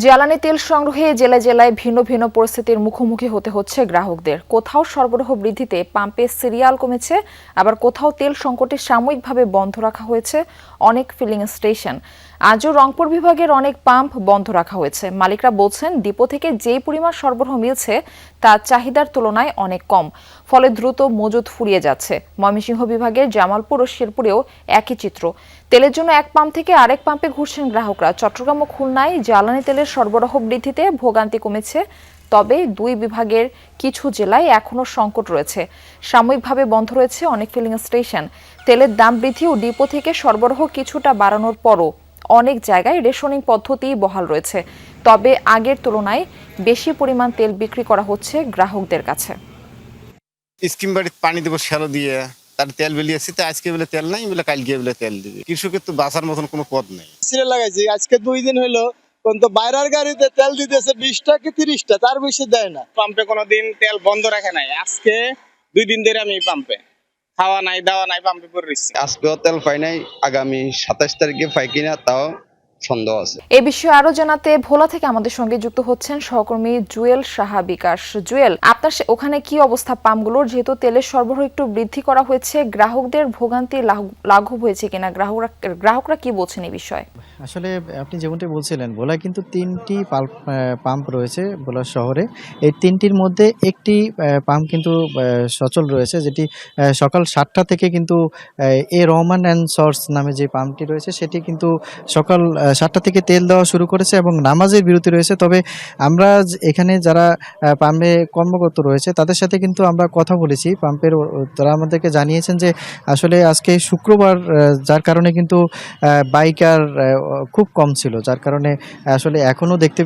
জ্বালানি তেল সংগ্রহে জেলায় জেলায় ভিন্ন ভিন্ন পরিস্থিতির মুখোমুখি হতে হচ্ছে গ্রাহকদের। কোথাও সরবরাহ বৃদ্ধিতে পাম্পে সিরিয়াল কমেছে, আবার কোথাও তেল সংকটে সাময়িকভাবে বন্ধ রাখা হয়েছে অনেক ফিলিং স্টেশন। আজও রংপুর বিভাগের অনেক পাম্প বন্ধ রাখা হয়েছে। মালিকরা বলছেন, ডিপো থেকে যেই পরিমাণ সরবরাহ মিলছে তা চাহিদার তুলনায় অনেক কম, ফলে দ্রুত মজুদ ফুরিয়ে যাচ্ছে। ময়মনসিংহ বিভাগের জামালপুর ও শেরপুরেও একই চিত্র। তেলের জন্য এক পাম্প থেকে আরেক পাম্পে ঘুরছেন গ্রাহকরা। চট্টগ্রাম ও খুলনায় জ্বালানি তেলের সরবরাহ বৃদ্ধিতে ভোগান্তি কমেছে, তবে দুই বিভাগের কিছু জেলায় এখনও সংকট রয়েছে। সাময়িকভাবে বন্ধ রয়েছে অনেক ফিলিং স্টেশন। তেলের দাম বৃদ্ধি ও ডিপো থেকে সরবরাহ কিছুটা বাড়ানোর পরও অনেক জায়গায় রেশনিং পদ্ধতি বহাল রয়েছে, তবে আগের তুলনায় বেশি পরিমাণ তেল বিক্রি করা হচ্ছে গ্রাহকদের কাছে। স্কিম বাড়িতে পানি দেবো শ্যালো দিয়ে, তার তেল বেরিয়েছে, আজকে বলে তেল নাই, বলে কালকে বলে তেল দিবে। কৃষকের তো বাঁচার মতন কোনো পথ নেই। সিরিয়াল লাগাইছি আজকে 2 দিন হলো, কিন্তু বাইরের গাড়িতে তেল দিতেছে 20টা কি 30টা, তার বেশি দেয় না। পাম্পে কোনোদিন তেল বন্ধ রাখে নাই। আজকে 2 দিন ধরে আমি পাম্পে, খাওয়া নাই দাওয়া নাই, পাম্পে পড়ে রয়েছি। আজকেও তেল পাই নাই, আগামী 27 তারিখে পাই কিনা তাও সন্দেহ আছে। এ বিষয়ে আরো জানাতে ভোলা থেকে আমাদের সঙ্গে যুক্ত হচ্ছেন সহকর্মী জুয়েল সাহা বিকাশ। জুয়েল, আপনার ওখানে কি অবস্থা পাম্পগুলোর? যেহেতু তেলের সরবরাহ একটু বৃদ্ধি করা হয়েছে, গ্রাহকদের ভোগান্তি লাঘব হয়েছে কিনা, গ্রাহকরা কি বলছেন এই বিষয়ে? আসলে আপনি যেমনটি বলছিলেন, ভোলায় কিন্তু 3টি পাম্প রয়েছে ভোলা শহরে। এই 3টির মধ্যে একটি পাম্প কিন্তু সচল রয়েছে, যেটি সকাল 7টা থেকে কিন্তু এ রহমান অ্যান্ড সর্স নামে যে পাম্পটি রয়েছে সেটি কিন্তু সকাল 7টা থেকে তেল দেওয়া শুরু করেছে এবং নামাজের বিরতি রয়েছে। তবে আমরা এখানে যারা পাম্পে কর্মরত রয়েছে তাদের সাথে কিন্তু আমরা কথা বলেছি পাম্পের, তারা আমাদেরকে জানিয়েছেন যে আসলে আজকে শুক্রবার, যার কারণে কিন্তু বাইকার খুব কম ছিল, যার কারণে আসলে এখনও দেখতে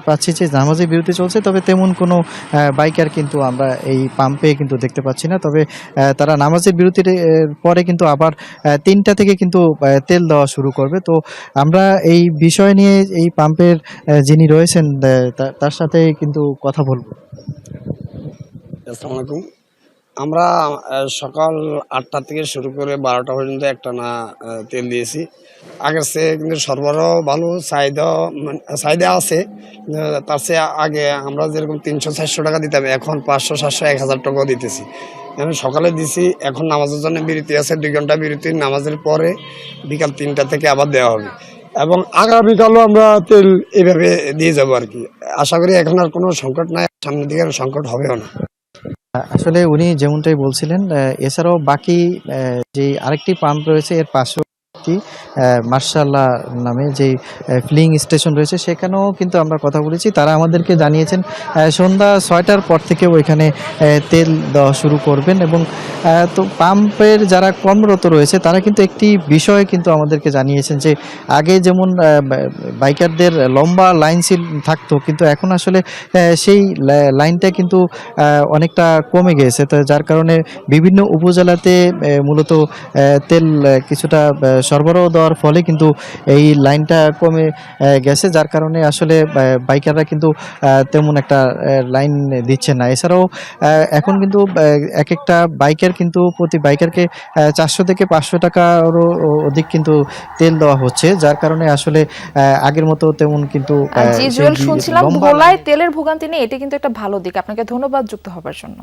পাচ্ছি যে নামাজের বিরতি চলছে, তবে তেমন কোনো বাইকার কিন্তু আমরা এই পাম্পে কিন্তু দেখতে পাচ্ছি না। তবে তারা নামাজের বিরতির পরে কিন্তু আবার 3টা থেকে কিন্তু তেল দেওয়া শুরু করবে। তো আমরা এই বিষয় নিয়ে এই পাম্পের যিনি রয়েছেন তার সাথে কিন্তু কথা বলবো। আসসালামু আলাইকুম। আমরা সকাল 8টা থেকে শুরু করে 12টা পর্যন্ত একটানা তেল দিয়েছি। আগের চেয়ে কিন্তু সরবরাহ ভালো, চাহিদা আছে। তার চেয়ে আগে আমরা যেরকম 300-400 টাকা দিতাম, এখন 500-700-1000 টাকাও দিতেছি। এখন সকালে দিছি, এখন নামাজের জন্য বিরতি আছে, 2 ঘন্টা বিরতি। নামাজের পরে বিকাল 3টা থেকে আবার দেওয়া হবে এবং আগামীকালও আমরা তেল এইভাবে দিয়ে যাবো আর কি। আশা করি এখন আর কোনো সংকট নাই, সামনের দিকে আর সংকট হবেও না। আসলে উনি যেমনটাই বলছিলেন, এছাড়াও বাকি যে আরেকটি পাম্প রয়েছে এর পাশেও মার্শাল্লাহ নামে যে ফিলিং স্টেশন রয়েছে সেখানেও কিন্তু আমরা কথা বলেছি। তারা আমাদেরকে জানিয়েছেন সন্ধ্যা 6টার পর থেকেও এখানে তেল দেওয়া শুরু করবেন। এবং তো পাম্পের যারা কর্মরত রয়েছে তারা কিন্তু একটি বিষয় কিন্তু আমাদেরকে জানিয়েছেন যে আগে যেমন বাইকারদের লম্বা লাইন থাকতো, কিন্তু এখন আসলে সেই লাইনটা কিন্তু অনেকটা কমে গেছে। তো যার কারণে বিভিন্ন উপজেলাতে মূলত তেল কিছুটা সরবরাহ দেওয়ার ফলে কিন্তু এই লাইনটা কমে গেছে, যার কারণে আসলে বাইকাররা কিন্তু তেমন একটা লাইন দিচ্ছে না। এছাড়াও এখন কিন্তু এক একটা বাইকার কিন্তু প্রতি বাইকারকে 400 থেকে 500 টাকারও অধিক কিন্তু তেল দেওয়া হচ্ছে, যার কারণে আসলে আগের মতো তেমন কিন্তু শুনছিলাম ভোলায় তেলের ভোগান্তি নেই, এটা কিন্তু একটা ভালো দিক। আপনাকে ধন্যবাদ যুক্ত হবার জন্য।